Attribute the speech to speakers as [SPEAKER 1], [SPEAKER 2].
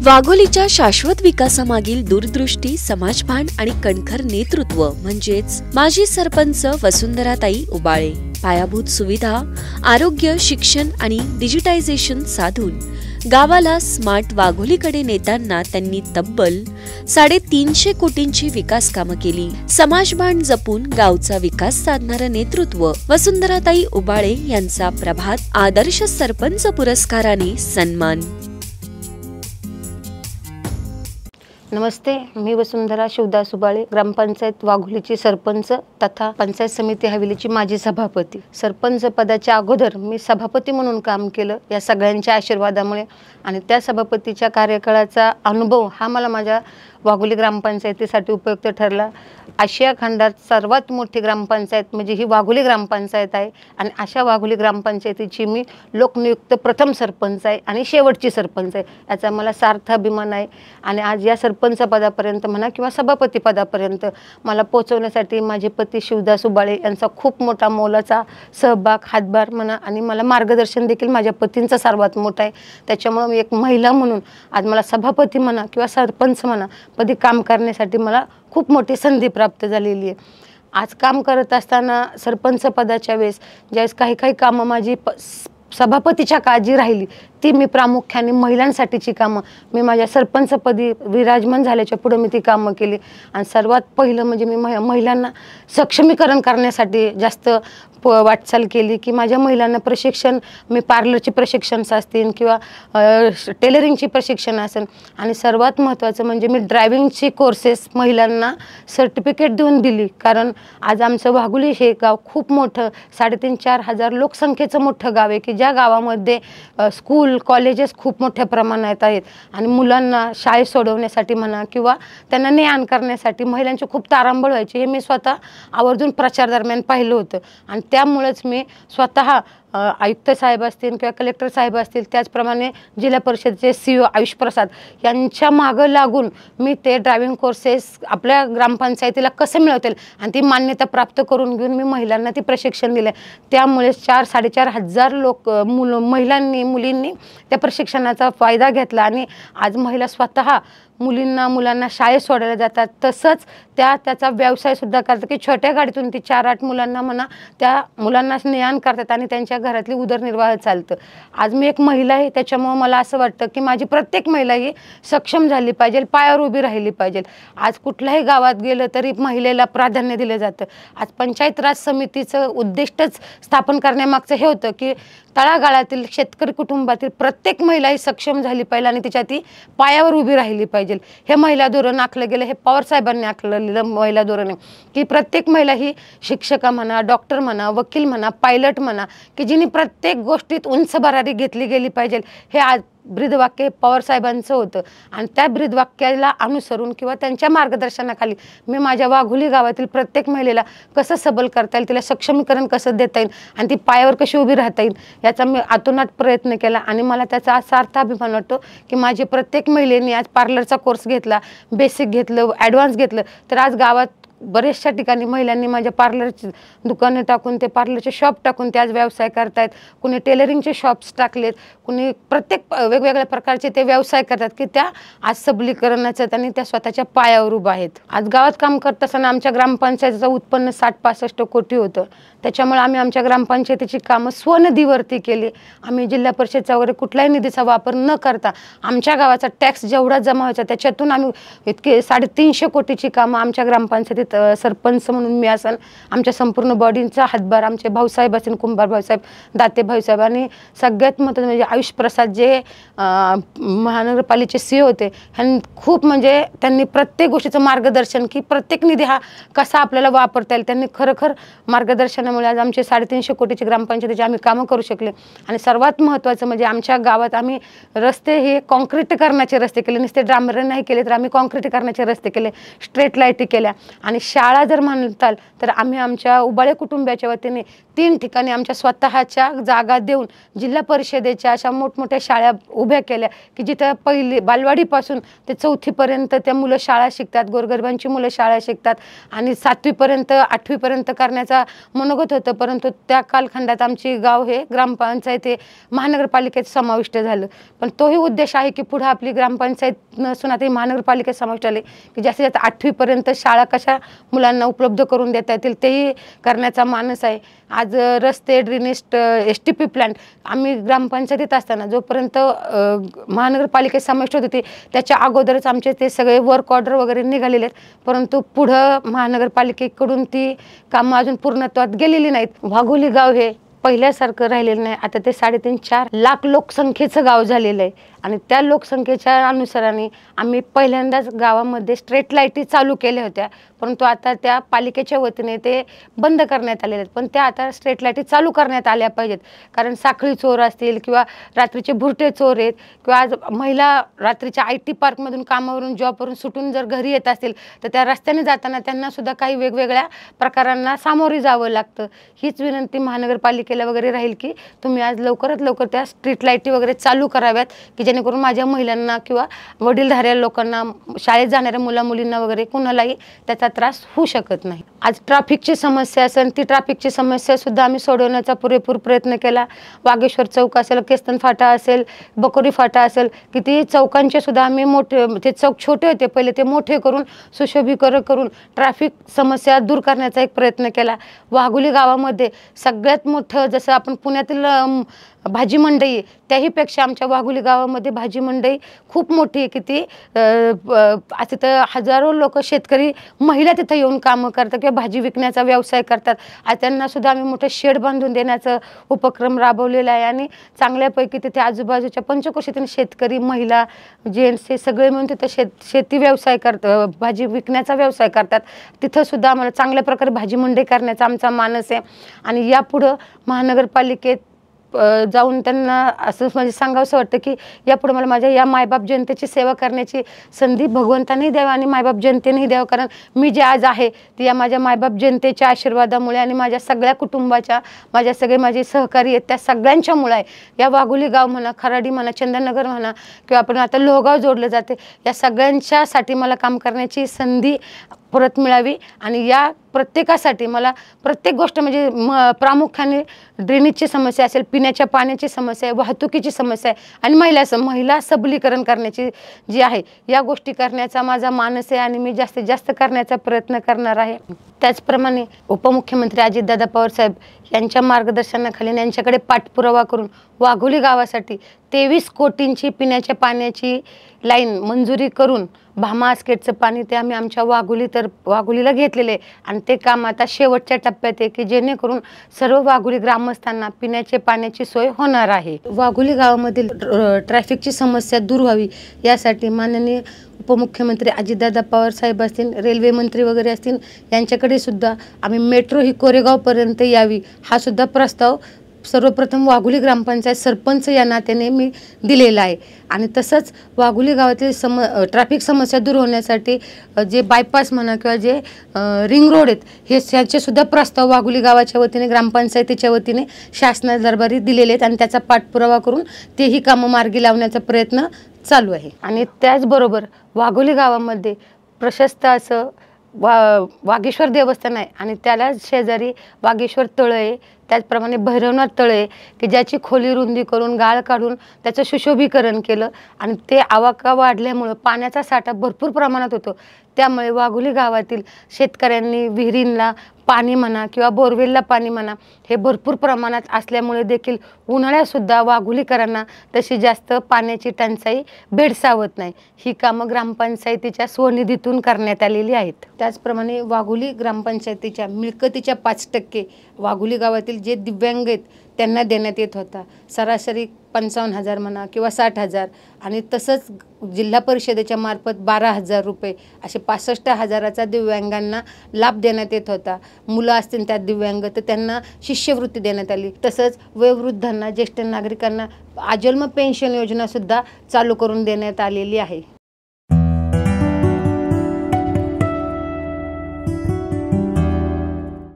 [SPEAKER 1] वाघोलीच्या शाश्वत विकासामागील दूरदृष्टी, समाजभान आणि कणखर नेतृत्व म्हणजेच माजी सरपंच वसुंधराताई उबाळे। पायाभूत सुविधा, आरोग्य, शिक्षण आणि डिजिटायझेशन साधून गावाला स्मार्ट वाघोलीकडे नेताना त्यांनी तब्बल 350 कोटींची विकास कामं केली। समाजभान जपून गावचा विकास साधणारं नेतृत्व वसुंधराताई उबाळे यांचा प्रभात आदर्श सरपंच पुरस्काराने सन्मान।
[SPEAKER 2] नमस्ते, मी वसुंधरा शिवदास उबाळे, ग्रामपंचायत वाघोलीची सरपंच तथा पंचायत समिती हवेलीची माजी सभापती। सरपंच पदाच्या अगोदर मी सभापती म्हणून काम केलं या सगळ्यांच्या आशीर्वादामुळे, आणि त्या सभापतीच्या कार्यकाळाचा अनुभव हा मला माझ्या वाघोली ग्रामपंचायतीसाठी उपयुक्त ठरला। आशिया खंडात सर्वात मोठी ग्रामपंचायत म्हणजे ही वाघोली ग्रामपंचायत आहे, आणि अशा वाघोली ग्रामपंचायतीची मी लोकनियुक्त प्रथम सरपंच आहे आणि शेवटची सरपंच आहे, याचा मला सार्थ अभिमान आहे। आणि आज या सरपंच पदापर्यंत म्हणा किंवा सभापती पदापर्यंत मला पोहोचवण्यासाठी माझे पती शिवदास उबाळे यांचा खूप मोठा मोलाचा सहभाग, हातभार म्हणा, आणि मला मार्गदर्शन देखील माझ्या पतींचा सर्वात मोठा आहे। त्याच्यामुळे मी एक महिला म्हणून आज मला सभापती म्हणा किंवा सरपंच म्हणा पदी काम करण्यासाठी मला खूप मोठी संधी प्राप्त झालेली आहे। आज काम करत असताना सरपंच पदाच्या वेळेस ज्यावेळेस काही कामं माझी सभापतीच्या काळजी राहिली ती मी प्रामुख्याने महिलांसाठीची कामं मी माझ्या सरपंचपदी विराजमान झाल्याच्या पुढे मी ती कामं केली। आणि सर्वात पहिलं म्हणजे मी महिलांना सक्षमीकरण करण्यासाठी जास्त वाटचाल केली की माझ्या महिलांना प्रशिक्षण, मी पार्लरची प्रशिक्षण असतील किंवा टेलरिंगची प्रशिक्षण असेल, आणि सर्वात महत्त्वाचं म्हणजे मी ड्रायव्हिंगची कोर्सेस महिलांना सर्टिफिकेट देऊन दिली। कारण आज आमचं वाघोली हे गाव खूप मोठं 3,500-4,000 हजार लोकसंख्येचं मोठं गाव आहे की ज्या गावामध्ये स्कूल, कॉलेजेस खूप मोठ्या प्रमाणात आहेत, आणि मुलांना शाळेत सोडवण्यासाठी म्हणा किंवा त्यांना ने-आण करण्यासाठी महिलांची खूप तारांबळ व्हायची, हे मी स्वतः आवर्जून प्रचार दरम्यान पाहिलं होतं। आणि त्यामुळेच मी स्वतः आयुक्त साहेब असतील किंवा कलेक्टर साहेब असतील, त्याचप्रमाणे जिल्हा परिषदेचे CEO आयुष प्रसाद यांच्या मागं लागून मी ते ड्रायव्हिंग कोर्सेस आपल्या ग्रामपंचायतीला कसे मिळवतील आणि ती मान्यता प्राप्त करून घेऊन मी महिलांना ती प्रशिक्षण दिले। त्यामुळे 4-4.5 हजार महिलांनी, मुलींनी त्या प्रशिक्षणाचा फायदा घेतला, आणि आज महिला स्वतः मुलांना शाळेत सोडायला जातात, तसंच त्याचा व्यवसाय सुद्धा करतात की छोट्या गाडीतून ती 4-8 मुलांना म्हणा त्या मुलांना ने-आण करतात आणि त्यांच्या घरातली उदरनिर्वाह चालतं। आज मी एक महिला आहे, त्याच्यामुळे मला असं वाटतं की माझी प्रत्येक महिला ही सक्षम झाली पाहिजे, पायावर उभी राहिली पाहिजे। आज कुठल्याही गावात गेलं तरी महिलेला प्राधान्य दिलं जातं। आज पंचायत राज समितीचं उद्दिष्टच स्थापन करण्यामागचं हे होतं की तळागाळातील शेतकरी कुटुंबातील प्रत्येक महिला ही सक्षम झाली पाहिजे आणि तिच्या ती पायावर उभी राहिली पाहिजे। हे महिला धोरण आखलं गेलं, हे पवार साहेबांनी आखलेलं महिला धोरण आहे की प्रत्येक महिला ही शिक्षका म्हणा, डॉक्टर म्हणा, वकील म्हणा, पायलट म्हणा, की जिने प्रत्येक गोष्टीत उंच भरारी घेतली गेली पाहिजे, हे आज ब्रीदवाक्य पवार साहेबांचं होतं। आणि त्या ब्रीदवाक्याला अनुसरून किंवा त्यांच्या मार्गदर्शनाखाली मी माझ्या वाघोली गावातील प्रत्येक महिलेला कसं सबल करता येईल, तिला सक्षमीकरण कसं देता येईल आणि ती पायावर कशी उभी राहता येईल याचा मी आतोनात प्रयत्न केला। आणि मला त्याचा आज सार्थ अभिमान वाटतो की माझी प्रत्येक महिलेने आज पार्लरचा कोर्स घेतला, बेसिक घेतलं, ॲडव्हान्स घेतलं, तर आज गावात बरेचशा ठिकाणी महिलांनी माझ्या पार्लरची दुकानं टाकून, ते पार्लरचे शॉप टाकून ते आज व्यवसाय करतायत। कुणी टेलरिंगचे शॉप्स टाकलेत, कुणी प्रत्येक वेगवेगळ्या प्रकारचे ते व्यवसाय करतात की त्या आज सबलीकरणाचं आणि त्या स्वतःच्या पायावर उभा आहेत। आज गावात काम करत असताना आमच्या ग्रामपंचायतीचं उत्पन्न 60-65 कोटी होतं, त्याच्यामुळे आम्ही आमच्या ग्रामपंचायतीची कामं स्वनिधीवरती केली। आम्ही जिल्हा परिषदचा वगैरे कुठल्याही निधीचा वापर न करता आमच्या गावाचा टॅक्स जेवढा जमा व्हायचा त्याच्यातून आम्ही इतके 350 कोटीची कामं आमच्या ग्रामपंचायतीत सरपंच म्हणून मी असेल, आमच्या संपूर्ण बॉडींचा हातभार आमचे भाऊसाहेब असेल, कुंभार भाऊसाहेब, दाते भाऊसाहेब, आणि सगळ्यात महत्त्वाचं म्हणजे आयुष प्रसाद जे महानगरपालिकेचे CEO होते, ह्यांनी खूप म्हणजे त्यांनी प्रत्येक गोष्टीचं मार्गदर्शन की प्रत्येक निधी हा कसा आपल्याला वापरता येईल, त्यांनी खरोखर मार्गदर्शनामुळे आज आमचे 350 कोटीची ग्रामपंचायतीचे आम्ही कामं करू शकले। आणि सर्वात महत्त्वाचं म्हणजे आमच्या गावात आम्ही रस्ते हे कॉन्क्रीटीकरणाचे रस्ते केले, नुसते डांबरी नाही केले तर आम्ही कॉन्क्रीटीकरणाचे रस्ते केले, स्ट्रीट लाईटी केल्या, आणि आणि शाळा जर म्हणताल तर आम्ही आमच्या उबाळे कुटुंबाच्या वतीने 3 ठिकाणी आमच्या स्वतःच्या जागा देऊन जिल्हा परिषदेच्या अशा मोठमोठ्या शाळा उभ्या केल्या की जिथं पहिली बालवाडीपासून ते 4थीपर्यंत त्या मुलं शाळा शिकतात, गोरगरिबांची मुलं शाळा शिकतात आणि 7वीपर्यंत 8वीपर्यंत करण्याचा मनोगत होतं. परंतु त्या कालखंडात आमची गाव हे ग्रामपंचायत हे महानगरपालिकेत समाविष्ट झालं. पण तोही उद्देश आहे की पुढे आपली ग्रामपंचायत नसून आता महानगरपालिकेत समाविष्ट झाले की जास्तीत जास्त 8वीपर्यंत शाळा कशा मुलांना उपलब्ध करून देता येतील तेही करण्याचा मानस आहे. आज रस्ते, ड्रेनेज, STP प्लांट आम्ही ग्रामपंचायतीत असताना जोपर्यंत महानगरपालिकेत समाविष्ट होते त्याच्या अगोदरच आमचे ते सगळे वर्क ऑर्डर वगैरे निघालेले आहेत. परंतु पुढं महानगरपालिकेकडून ती कामं अजून पूर्णत्वात गेलेली नाहीत. वाघोली गाव हे पहिल्यासारखं राहिलेलं नाही. आता ते 3.5-4 लाख लोकसंख्येचं गाव झालेलं आहे आणि त्या लोकसंख्येच्या अनुसाराने आम्ही पहिल्यांदाच गावामध्ये स्ट्रीट लाईटी चालू केल्या होत्या. परंतु आता त्या पालिकेच्या वतीने ते बंद करण्यात आलेले आहेत. पण त्या आता स्ट्रीट लाईटी चालू करण्यात आल्या पाहिजेत. कारण साखळी चोर असतील किंवा रात्रीचे भुरटे चोर आहेत किंवा आज महिला रात्रीच्या IT पार्कमधून कामावरून जॉबवरून सुटून जर घरी येत असतील तर त्या रस्त्याने जाताना त्यांनासुद्धा काही वेगवेगळ्या प्रकारांना सामोरे जावं लागतं. हीच विनंती महानगरपालिकेला वगैरे राहील की तुम्ही आज लवकरात लवकर त्या स्ट्रीट लाईटी वगैरे चालू कराव्यात की जेणेकरून माझ्या महिलांना किंवा वडीलधाऱ्या लोकांना, शाळेत जाणाऱ्या मुलामुलींना वगैरे कुणालाही त्याचा त्रास होऊ शकत नाही. आज ट्रॅफिकची समस्या असेल, ती ट्रॅफिकची समस्या सुद्धा आम्ही सोडवण्याचा पुरेपूर प्रयत्न केला. वागेश्वर चौक असेल, केस्तन फाटा असेल, बकोरी फाटा असेल, किती चौकांचे सुद्धा आम्ही मोठे, ते चौक छोटे होते पहिले ते मोठे करून सुशोभीकरण करून ट्रॅफिक समस्या दूर करण्याचा एक प्रयत्न केला. वाघोली गावामध्ये सगळ्यात मोठं जसं आपण पुण्यातील भाजी मंडई त्याहीपेक्षा आमच्या वाघोली गावामध्ये भाजी मंडई खूप मोठी आहे. किती तिथं हजारो लोक शेतकरी महिला तिथं येऊन कामं करतात किंवा भाजी विकण्याचा व्यवसाय करतात. आज त्यांना सुद्धा आम्ही मोठं शेड बांधून देण्याचा उपक्रम राबवलेला आहे आणि चांगल्यापैकी तिथे आजूबाजूच्या पंचक्रोशीतील शेतकरी, महिला, जेंट्स हे सगळे मिळून तिथं शेती व्यवसाय करतात, भाजी विकण्याचा व्यवसाय करतात. तिथं सुद्धा आम्हाला चांगल्या प्रकारे भाजी मंडई करण्याचा आमचा मानस आहे आणि यापुढं महानगरपालिकेत जाऊन त्यांना असं म्हणजे सांगावंसं वाटतं की यापुढे मला माझ्या या मायबाप जनतेची सेवा करण्याची संधी भगवंतांनी द्यावी आणि मायबाप जनतेनेही द्यावं. कारण मी जे आज आहे ती या माझ्या मायबाप जनतेच्या आशीर्वादामुळे आणि माझ्या सगळ्या कुटुंबाच्या, माझे सहकारी आहेत त्या सगळ्यांच्यामुळे आहे. या वाघोली गाव म्हणा, खराडी म्हणा, चंदननगर म्हणा किंवा आपण आता लोहगाव जोडलं जाते, या सगळ्यांच्यासाठी मला काम करण्याची संधी परत मिळावी आणि या प्रत्येकासाठी मला प्रत्येक गोष्ट म्हणजे प्रामुख्याने ड्रेनेजची समस्या असेल, पिण्याच्या पाण्याची समस्या आहे, वाहतुकीची समस्या आहे आणि महिला सबलीकरण करण्याची जी आहे या गोष्टी करण्याचा माझा मानस आहे आणि मी जास्तीत जास्त करण्याचा प्रयत्न करणार आहे. त्याचप्रमाणे उपमुख्यमंत्री अजितदादा पवार साहेब यांच्या मार्गदर्शनाखाली यांच्याकडे पाठपुरावा करून वाघोली गावासाठी 23 कोटींची पिण्याच्या पाण्याची लाईन मंजुरी करून भामा आस्केटचं पाणी ते आम्ही आमच्या वाघोलीला घेतलेले आहे आणि ते काम आता शेवटच्या टप्प्यात आहे की जेणेकरून सर्व वाघोली ग्रामस्थांना पिण्याच्या पाण्याची सोय होणार आहे. वाघोली गावामधील ट्रॅफिकची समस्या दूर व्हावी यासाठी माननीय उपमुख्यमंत्री अजितदादा पवार साहेब असतील, रेल्वे मंत्री वगैरे असतील यांच्याकडे सुद्धा आम्ही मेट्रो ही कोरेगावपर्यंत यावी हा सुद्धा प्रस्ताव सर्वप्रथम वाघोली ग्रामपंचायत सरपंच या नात्याने मी दिलेला आहे. आणि तसंच वाघोली गावातील ट्रॅफिक समस्या दूर होण्यासाठी जे बायपास म्हणा किंवा जे रिंग रोड आहेत ह्याचे सुद्धा प्रस्ताव वाघोली गावाच्या वतीने, ग्रामपंचायतीच्या वतीने शासना दरबारी दिलेले आहेत आणि त्याचा पाठपुरावा करून तेही कामं मार्गी लावण्याचा प्रयत्न चालू आहे. आणि त्याचबरोबर वाघोली गावामध्ये प्रशस्त असं वागेश्वर देवस्थान आहे आणि त्याला शेजारी वागेश्वर तळ आहे. त्याचप्रमाणे भैरवनाथ तळ आहे की ज्याची खोली रुंदी करून गाळ काढून त्याचं सुशोभीकरण केलं आणि ते आवाका वाढल्यामुळं पाण्याचा साठा भरपूर प्रमाणात होतो. त्यामुळे वाघोली गावातील शेतकऱ्यांनी विहिरींना पाणी म्हणा किंवा बोरवेलला पाणी म्हणा हे भरपूर प्रमाणात असल्यामुळे देखील उन्हाळ्यातसुद्धा वाघोलीकरांना तशी जास्त पाण्याची टंचाई भेडसावत नाही. ही कामं ग्रामपंचायतीच्या स्वनिधीतून करण्यात आलेली आहेत. त्याचप्रमाणे वाघोली ग्रामपंचायतीच्या मिळकतीच्या 5% वाघोली गावातील जे दिव्यांग आहेत त्यांना देण्यात येत होता. सरासरी 55,000 म्हणा किंवा 60,000 आणि तसंच जिल्हा परिषदेच्या मार्फत 12,000 रुपये असे 65,000चा दिव्यांगांना लाभ देण्यात येत होता. मुलं असतील त्यात दिव्यांग तर त्यांना शिष्यवृत्ती देण्यात आली. तसंच वयोवृद्धांना, ज्येष्ठ नागरिकांना आजन्म पेन्शन योजनासुद्धा चालू करून देण्यात आलेली आहे.